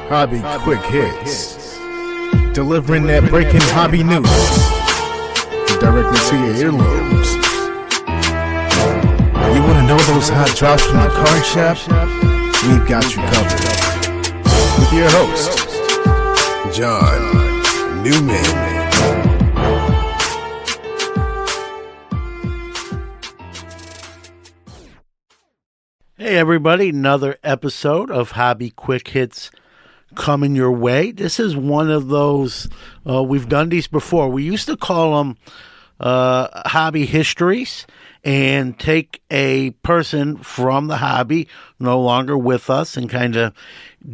Hobby Quick Hits. Delivering that breaking hobby news directly to your earlobes. You want to know those hot drops from the card shop? We've got you covered. With your host, John Newman. Hey everybody, another episode of Hobby Quick Hits coming your way. This is one of those, we've done these before. We used to call them hobby histories and take a person from the hobby no longer with us and kind of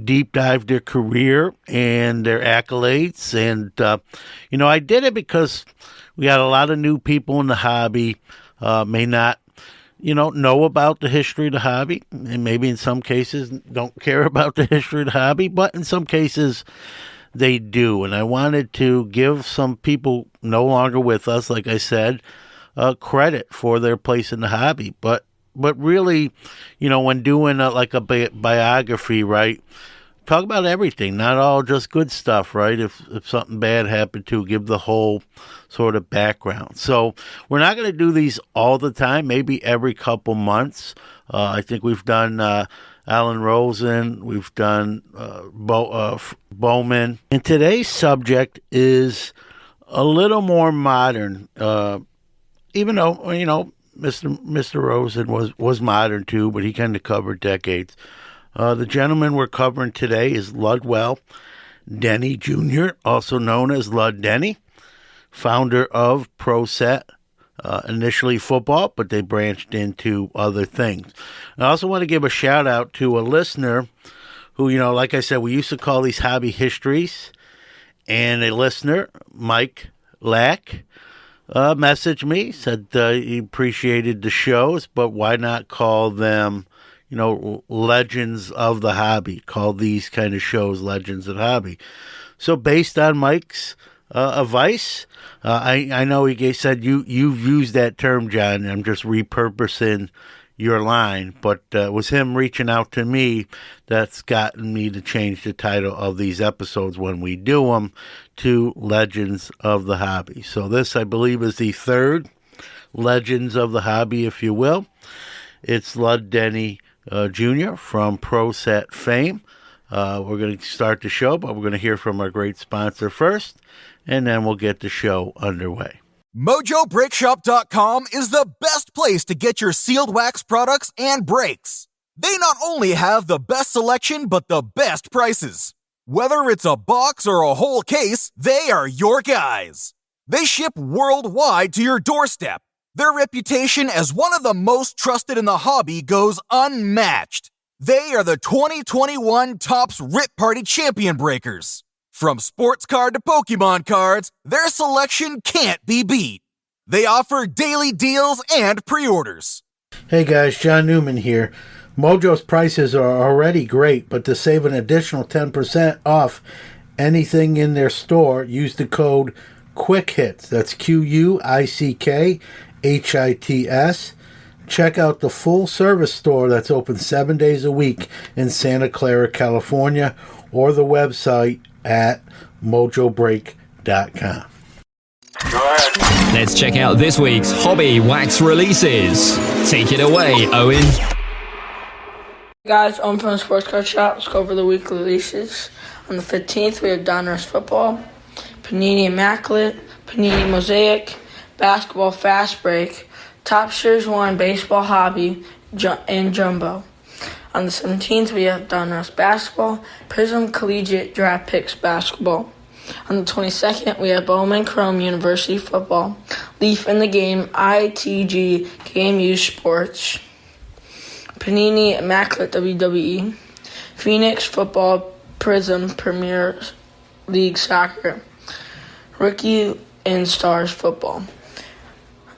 deep dive their career and their accolades. And, I did it because we got a lot of new people in the hobby, may not know about the history of the hobby, and maybe in some cases don't care about the history of the hobby, but in some cases they do. And I wanted to give some people no longer with us, like I said, credit for their place in the hobby. But really, when doing a biography, right, talk about everything, not all just good stuff, right? If something bad happened to, give the whole sort of background. So we're not going to do these all the time, maybe every couple months. I think we've done Alan Rosen, we've done Bowman. And today's subject is a little more modern, even though, Mr. Rosen was modern too, but he kind of covered decades. The gentleman we're covering today is Lud Denny Jr., also known as Lud Denny, founder of Pro Set, initially football, but they branched into other things. I also want to give a shout out to a listener who, like I said, we used to call these hobby histories, and a listener, Mike Lack, messaged me, said he appreciated the shows, but why not call them legends of the hobby, call these kind of shows legends of the hobby. So based on Mike's advice, I know he said you've used that term, John. I'm just repurposing your line, but it was him reaching out to me that's gotten me to change the title of these episodes when we do them to Legends of the Hobby. So this, I believe, is the third Legends of the Hobby, if you will. It's Lud Denny Jr. from Pro Set fame. We're going to start the show, but we're going to hear from our great sponsor first, and then we'll get the show underway. MojoBrakeShop.com is the best place to get your sealed wax products and brakes. They not only have the best selection, but the best prices. Whether it's a box or a whole case, they are your guys. They ship worldwide to your doorstep. Their reputation as one of the most trusted in the hobby goes unmatched. They are the 2021 Topps Rip Party Champion Breakers. From sports card to Pokemon cards, their selection can't be beat. They offer daily deals and pre-orders. Hey guys, John Newman here. Mojo's prices are already great, but to save an additional 10% off anything in their store, use the code QUICKHITS. That's QUICKHITS. Check out the full service store that's open 7 days a week in Santa Clara, California, or the website at mojobreak.com. Let's check out this week's hobby wax releases. Take it away, Owen. Hey guys, I'm from the Sports Card Shop. Let's go over the weekly releases. On the 15th, we have Donruss Football, Panini Immaculate, Panini Mosaic, Basketball Fast Break, Top Series 1 Baseball Hobby, and Jumbo. On the 17th, we have Donruss Basketball, Prism Collegiate Draft Picks Basketball. On the 22nd, we have Bowman Chrome University Football, Leaf in the Game, ITG Game Use Sports, Panini Immaculate WWE, Phoenix Football Prism Premier League Soccer, Rookie and Stars Football.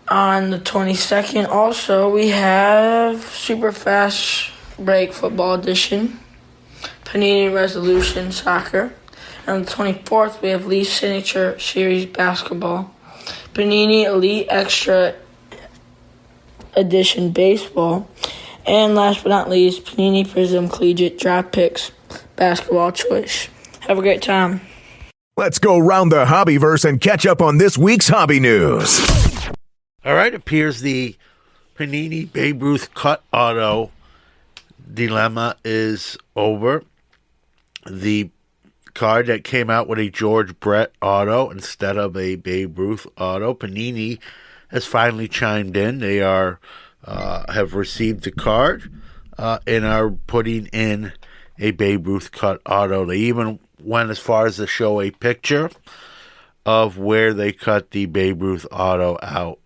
On the 22nd, also, we have Super Fast Break Football Edition, Panini Resolution Soccer. On the 24th, we have Leaf Signature Series Basketball, Panini Elite Extra Edition Baseball, and last but not least, Panini Prism Collegiate Draft Picks basketball choice. Have a great time. Let's go round the hobbyverse and catch up on this week's hobby news. All right, appears the Panini Babe Ruth cut auto dilemma is over. The card that came out with a George Brett auto instead of a Babe Ruth auto, Panini has finally chimed in. They have received the card and are putting in a Babe Ruth cut auto. They even went as far as to show a picture of where they cut the Babe Ruth auto out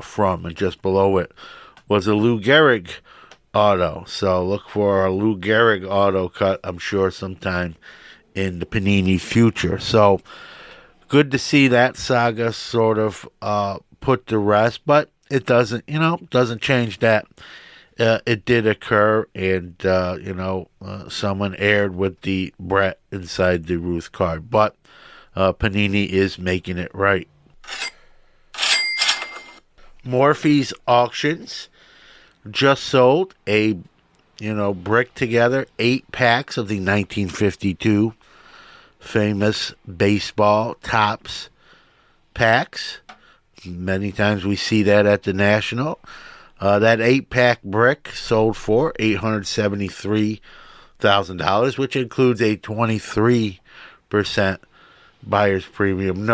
from, and just below it was a Lou Gehrig auto. So look for a Lou Gehrig auto cut, I'm sure, sometime in the Panini future. So good to see that saga sort of put to rest, but it doesn't change that it did occur, and someone erred with the Brett inside the Ruth card, but Panini is making it right. Morphy's Auctions just sold a brick together 8 packs of the 1952 famous baseball Topps packs. Many times we see that at the National. That 8-pack brick sold for $873,000, which includes a 23% buyer's premium.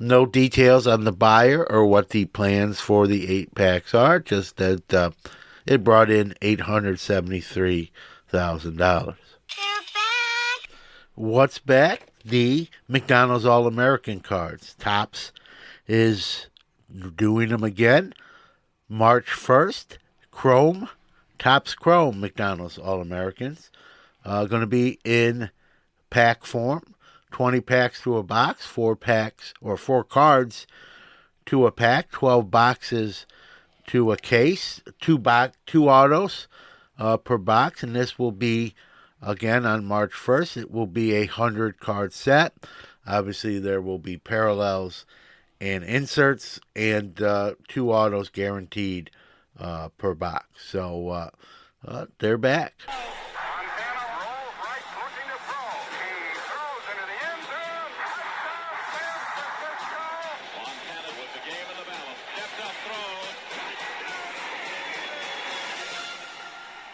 No details on the buyer or what the plans for the 8 packs are, just that it brought in $873,000. What's back? The McDonald's All-American cards. Topps is doing them again. March 1st, Topps Chrome McDonald's All-Americans. Going to be in pack form. 20 packs to a box, 4 packs or 4 cards to a pack, 12 boxes to a case, 2 autos per box, and this will be, again, on March 1st. It will be a 100-card set. Obviously, there will be parallels and inserts, and 2 autos guaranteed per box. So they're back.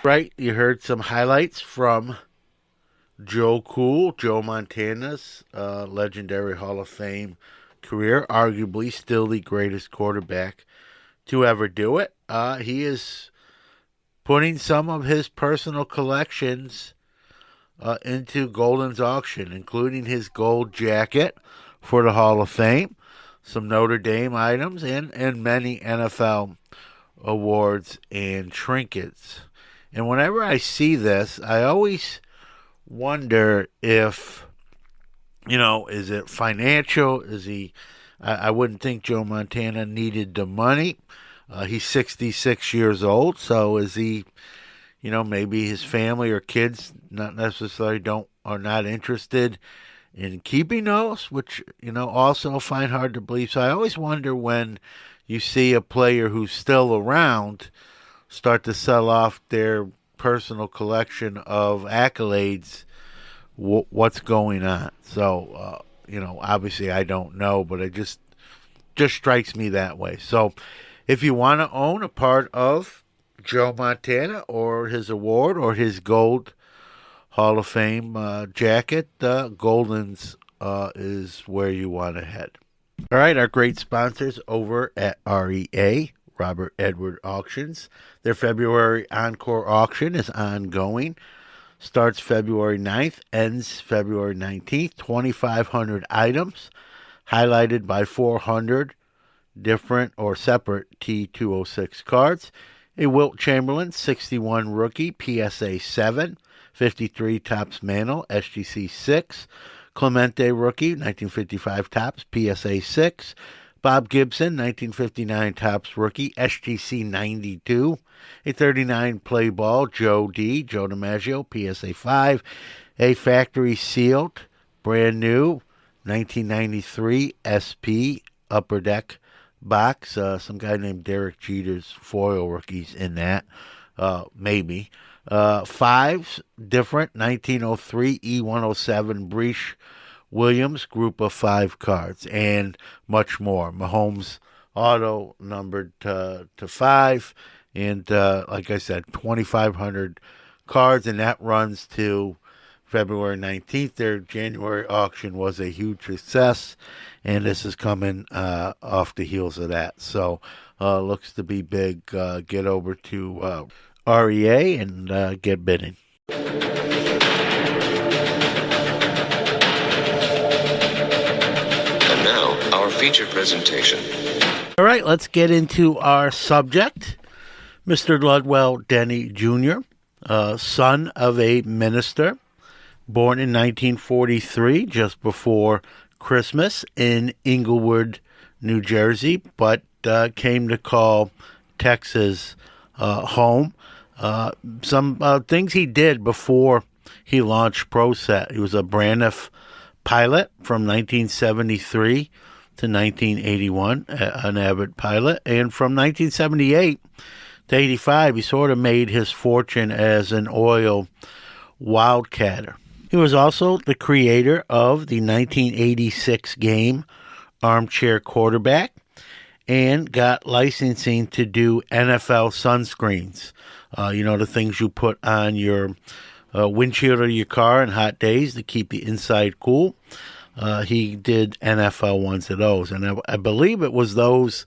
Right, you heard some highlights from Joe Montana's legendary Hall of Fame career, arguably still the greatest quarterback to ever do it. He is putting some of his personal collections into Golden's auction, including his gold jacket for the Hall of Fame, some Notre Dame items, and many NFL awards and trinkets. And whenever I see this, I always wonder if, is it financial? Is he? I wouldn't think Joe Montana needed the money. He's 66 years old, so is he? Maybe his family or kids not necessarily are not interested in keeping those, which also find hard to believe. So I always wonder when you see a player who's still around start to sell off their personal collection of accolades, what's going on. So, obviously I don't know, but it just strikes me that way. So if you want to own a part of Joe Montana or his award or his gold Hall of Fame jacket, Golden's is where you want to head. All right, our great sponsors over at REA, Robert Edward Auctions. Their February Encore auction is ongoing. Starts February 9th, ends February 19th. 2,500 items, highlighted by 400 different or separate T206 cards. A Wilt Chamberlain 61 rookie, PSA 7, 53 Topps Mantle, SGC 6. Clemente rookie, 1955 Topps, PSA 6. Bob Gibson, 1959 Topps rookie, SGC 92. A 39 play ball, Joe DiMaggio, PSA 5. A factory sealed, brand new, 1993 SP Upper Deck box. Some guy named Derek Jeter's foil rookies in that, maybe. Fives, different, 1903 E107 Breech Williams group of 5 cards, and much more. Mahomes auto numbered to 5, and like I said, 2,500 cards, and that runs to February 19th. Their January auction was a huge success, and this is coming off the heels of that. So looks to be big. Get over to REA and get bidding. And now, our feature presentation. All right, let's get into our subject. Mr. Lud Denny Jr., son of a minister, born in 1943, just before Christmas in Englewood, New Jersey, but came to call Texas home. Some things he did before he launched ProSet. He was a Braniff pilot from 1973 to 1981, an avid pilot. And from 1978 to 85, he sort of made his fortune as an oil wildcatter. He was also the creator of the 1986 game Armchair Quarterback and got licensing to do NFL sunscreens. The things you put on your windshield of your car on hot days to keep the inside cool. He did NFL ones of those. And I believe it was those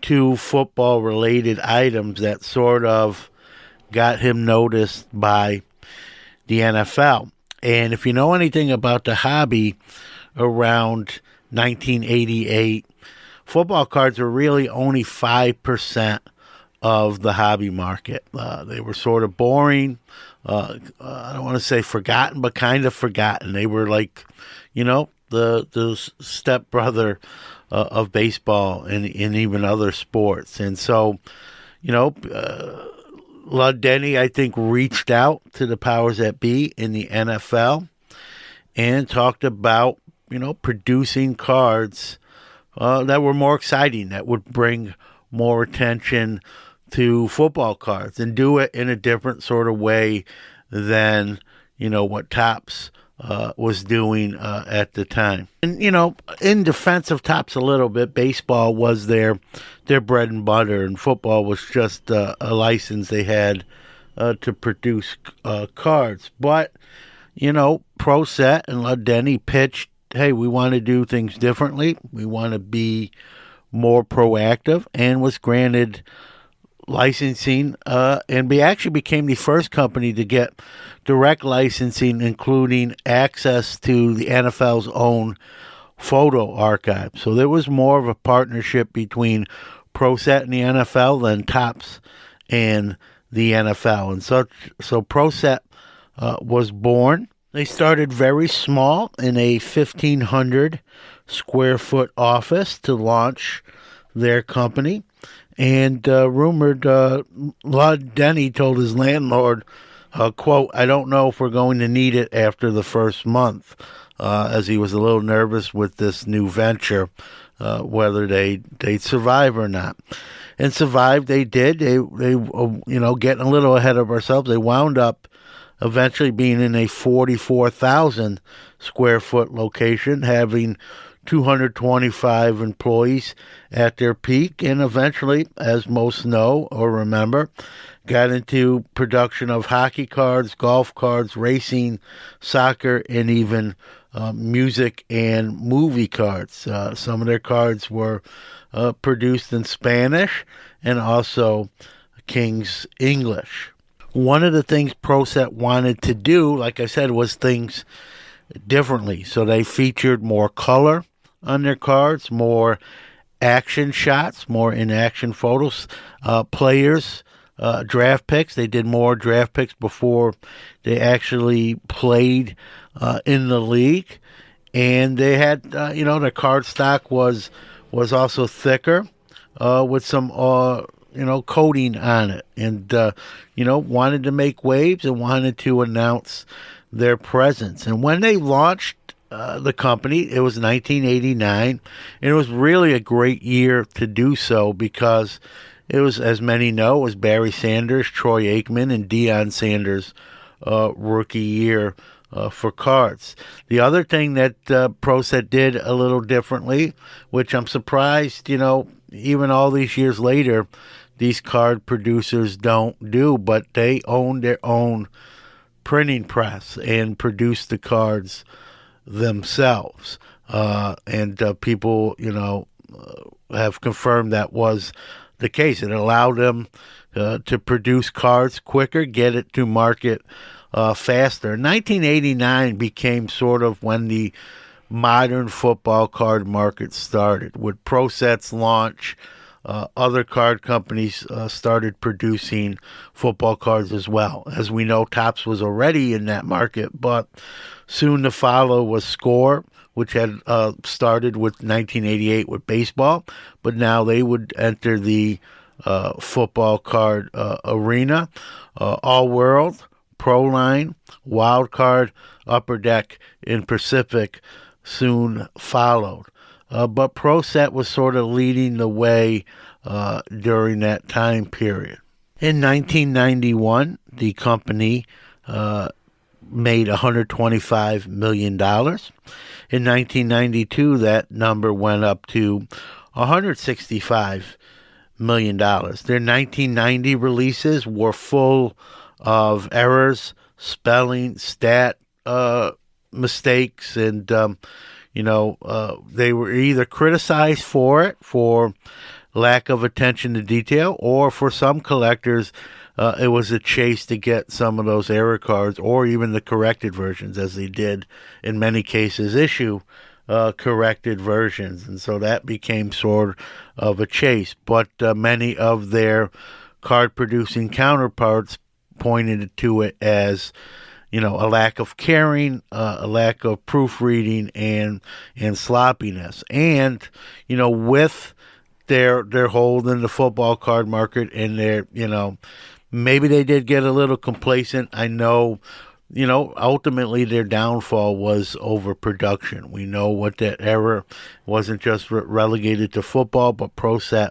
2 football-related items that sort of got him noticed by the NFL. And if you know anything about the hobby, around 1988, football cards were really only 5% of the hobby market. They were sort of boring. I don't want to say forgotten, but kind of forgotten. They were like, the stepbrother of baseball and even other sports. And so, Lud Denny, I think, reached out to the powers that be in the NFL and talked about, producing cards that were more exciting, that would bring more attention to football cards and do it in a different sort of way than, what Topps was doing at the time. And, in defense of Topps a little bit, baseball was their bread and butter, and football was just a license they had to produce cards. But, ProSet and Lud Denny pitched, hey, we want to do things differently. We want to be more proactive, and was granted licensing and actually became the first company to get direct licensing, including access to the NFL's own photo archive. So there was more of a partnership between ProSet and the NFL than Topps and the NFL. And so ProSet was born. They started very small in a 1,500 square foot office to launch their company. And rumored Lud Denny told his landlord, quote, "I don't know if we're going to need it after the first month," as he was a little nervous with this new venture, whether they'd survive or not. And survive they did. They getting a little ahead of ourselves. They wound up eventually being in a 44,000 square foot location, having 225 employees at their peak, and eventually, as most know or remember, got into production of hockey cards, golf cards, racing, soccer, and even music and movie cards. Some of their cards were produced in Spanish and also King's English. One of the things ProSet wanted to do, like I said, was things differently. So they featured more color on their cards, more action shots, more in-action photos, players, draft picks. They did more draft picks before they actually played in the league. And they had, their card stock was also thicker with some, coating on it. And, wanted to make waves and wanted to announce their presence. And when they launched the company, it was 1989, and it was really a great year to do so because It was, as many know, it was Barry Sanders, Troy Aikman, and Deion Sanders' rookie year for cards. The other thing that ProSet did a little differently, which I'm surprised, even all these years later, these card producers don't do, but they own their own printing press and produce the cards themselves. And people, have confirmed that was the case. It allowed them to produce cards quicker, get it to market faster. 1989 became sort of when the modern football card market started. With ProSet's launch, other card companies started producing football cards as well. As we know, Topps was already in that market, but soon to follow was Score, which had started with 1988 with baseball, but now they would enter the football card arena. All World, Proline, Wild Card, Upper Deck, and Pacific soon followed. But ProSet was sort of leading the way during that time period. In 1991, the company made $125 million. In 1992, that number went up to $165 million. Their 1990 releases were full of errors, spelling, stat mistakes, and they were either criticized for lack of attention to detail, or for some collectors, it was a chase to get some of those error cards, or even the corrected versions, as they did in many cases issue corrected versions, and so that became sort of a chase. But many of their card producing counterparts pointed to it as a lack of caring, a lack of proofreading, and sloppiness. And with their hold in the football card market, and their maybe they did get a little complacent. I know, ultimately their downfall was overproduction. We know what that era wasn't just relegated to football, but ProSet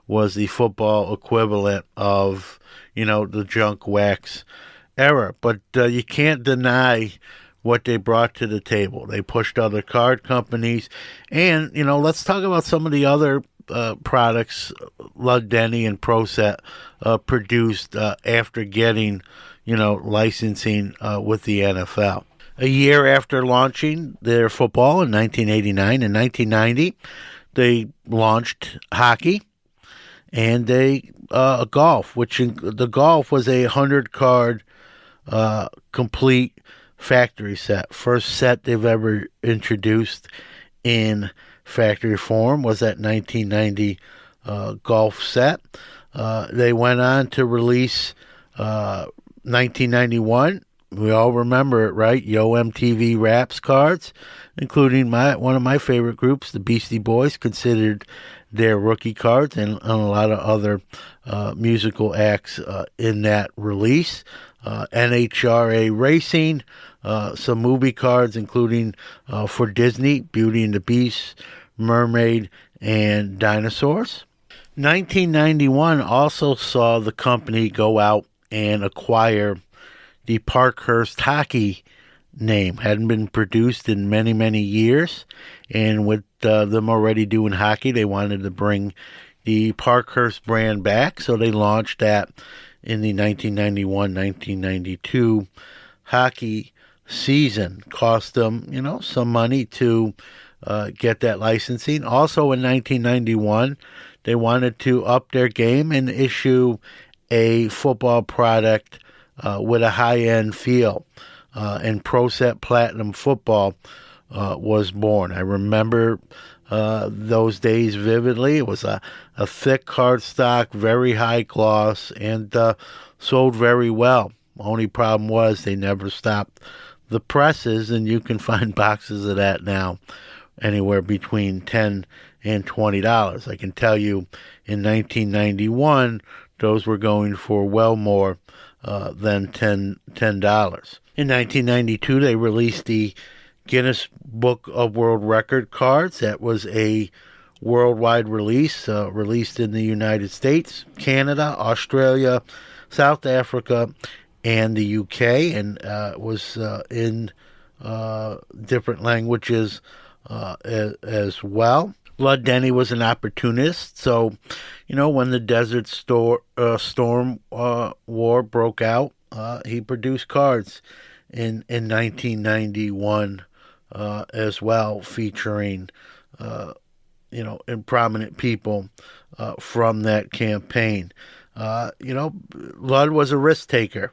was the football equivalent of, the junk wax era. But you can't deny what they brought to the table. They pushed other card companies. And, let's talk about some of the other products Lud Denny and ProSet produced after getting, licensing with the NFL. A year after launching their football in 1989 and 1990, they launched hockey and golf, which the golf was a 100-card complete factory set. First set they've ever introduced in factory form was that 1990 golf set. They went on to release 1991. We all remember it, right? Yo MTV Raps cards, including one of my favorite groups, the Beastie Boys, considered their rookie cards, and a lot of other musical acts in that release. NHRA Racing, some movie cards, including for Disney, Beauty and the Beast, Mermaid, and Dinosaurs. 1991 also saw the company go out and acquire the Parkhurst hockey name. Hadn't been produced in many, many years, and with them already doing hockey, they wanted to bring the Parkhurst brand back, so they launched that in the 1991-1992 hockey season. Cost them, some money to get that licensing. Also in 1991, they wanted to up their game and issue a football product with a high-end feel. And ProSet Platinum Football was born. I remember those days vividly. It was a thick cardstock, very high gloss, and sold very well. Only problem was they never stopped the presses, and you can find boxes of that now anywhere between $10 and $20. I can tell you in 1991, those were going for well more than $10. In 1992, they released the Guinness Book of World Record cards. That was a worldwide release, released in the United States, Canada, Australia, South Africa, and the UK, and was in different languages as well. Lud Denny was an opportunist, so, when the Desert Storm War broke out, he produced cards in 1991 as well, featuring, and prominent people from that campaign. Lud was a risk taker.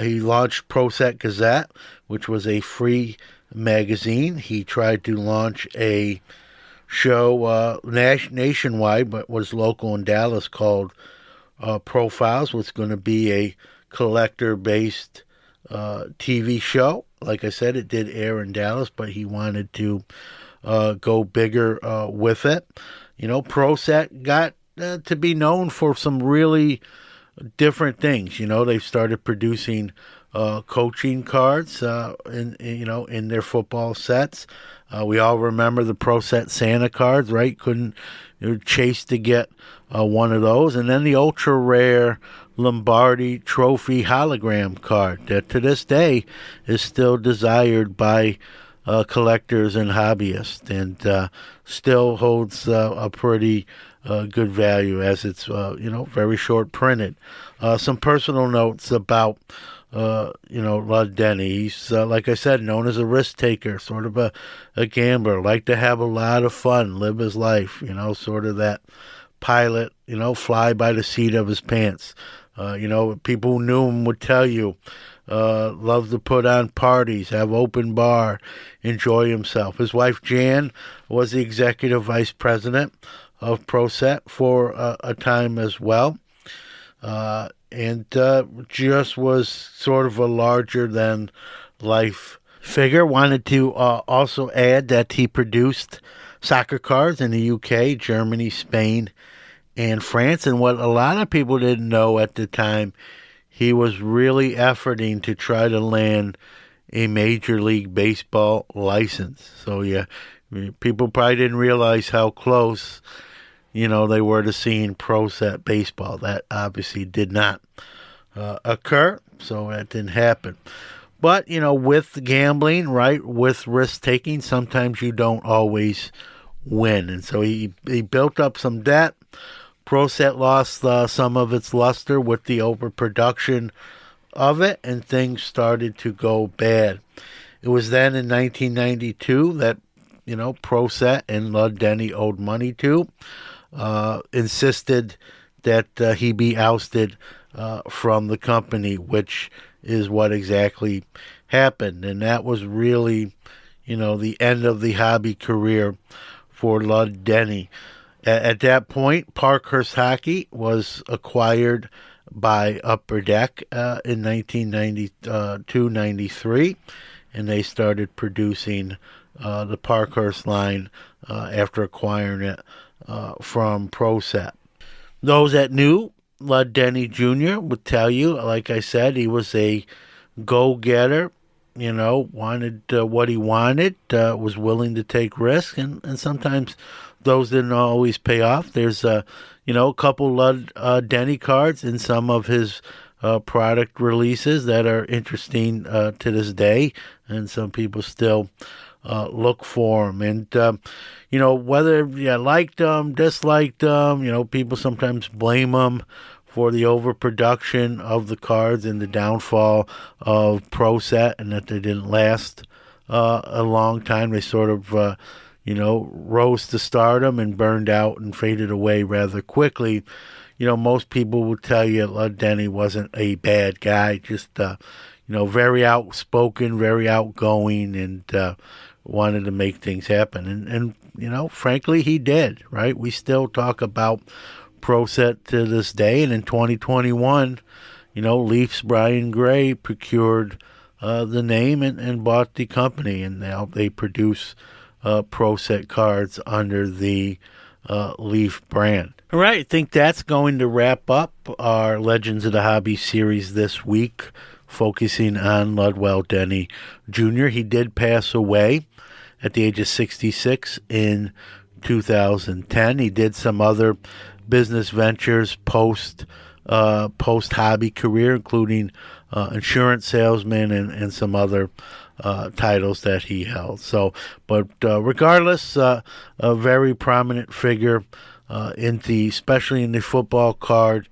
He launched Proset Gazette, which was a free magazine. He tried to launch a show nationwide, but was local in Dallas, called Profiles, was going to be a collector-based TV show. Like I said, it did air in Dallas, but he wanted to go bigger with it. Proset got to be known for some really different things. They started producing coaching cards in their football sets. We all remember the Proset Santa cards, right? Couldn't chase to get one of those. And then the ultra rare Lombardi Trophy hologram card that to this day is still desired by collectors and hobbyists, and still holds a pretty good value, as it's very short printed. Some personal notes about Lud Denny. He's like I said, known as a risk taker, sort of a gambler, liked to have a lot of fun, live his life, sort of that pilot, fly by the seat of his pants. People who knew him would tell you, loved to put on parties, have open bar, enjoy himself. His wife Jan was the executive vice president of Proset for a time as well, and just was sort of a larger than life figure. Wanted to also add that he produced soccer cards in the UK, Germany, Spain, and France. And what a lot of people didn't know at the time, he was really efforting to try to land a Major League Baseball license. So, yeah, people probably didn't realize how close, they were to seeing Proset baseball. That obviously did not occur, so that didn't happen. But, with gambling, right, with risk-taking, sometimes you don't always win. And so he built up some debt. Proset lost some of its luster with the overproduction of it, and things started to go bad. It was then in 1992 that, Proset and Lud Denny owed money to, insisted that he be ousted from the company, which is what exactly happened. And that was really, the end of the hobby career for Lud Denny. At that point, Parkhurst Hockey was acquired by Upper Deck in 1992-93, and they started producing the Parkhurst line after acquiring it from Proset. Those that knew Lud Denny Jr. would tell you, like I said, he was a go-getter, wanted what he wanted, was willing to take risks, and sometimes those didn't always pay off. There's a couple Lud Denny cards in some of his product releases that are interesting to this day, and some people still look for them. And whether you liked them, disliked them, people sometimes blame them for the overproduction of the cards and the downfall of Proset, and that they didn't last a long time. They sort of rose to stardom and burned out and faded away rather quickly. Most people will tell you Lud Denny wasn't a bad guy, just, very outspoken, very outgoing, and wanted to make things happen. And frankly, he did, right? We still talk about Proset to this day, and in 2021, Leafs Brian Gray procured the name and bought the company, and now they produce Proset cards under the Leaf brand. All right, I think that's going to wrap up our Legends of the Hobby series this week, focusing on Lud Denny Jr. He did pass away at the age of 66 in 2010. He did some other business ventures post hobby career, including insurance salesman and some other titles that he held. So, but regardless, a very prominent figure especially in the football card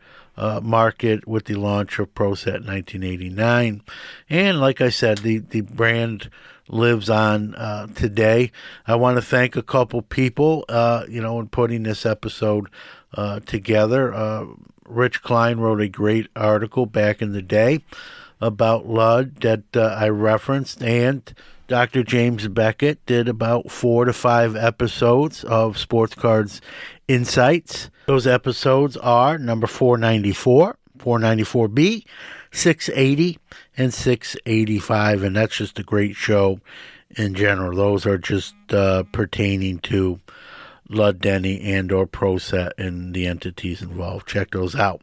market with the launch of Pro Set in 1989. And like I said, the brand lives on today. I want to thank a couple people, in putting this episode together. Rich Klein wrote a great article back in the day about Lud that I referenced, and Dr. James Beckett did about 4 to 5 episodes of Sports Cards Insights. Those episodes are number 494, 494B, 680, and 685, and that's just a great show in general. Those are just pertaining to Lud Denny and or Pro Set and the entities involved. Check those out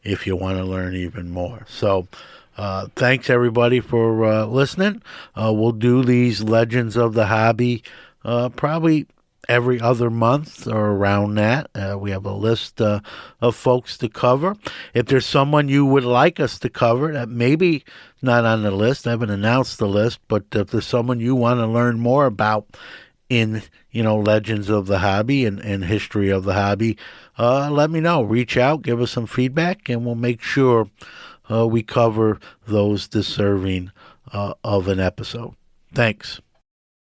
if you want to learn even more. So thanks everybody for listening. We'll do these Legends of the Hobby probably every other month or around that. We have a list of folks to cover. If there's someone you would like us to cover that maybe not on the list, I haven't announced the list, but if there's someone you want to learn more about in Legends of the Hobby and history of the hobby, let me know. Reach out, give us some feedback, and we'll make sure we cover those deserving of an episode. Thanks.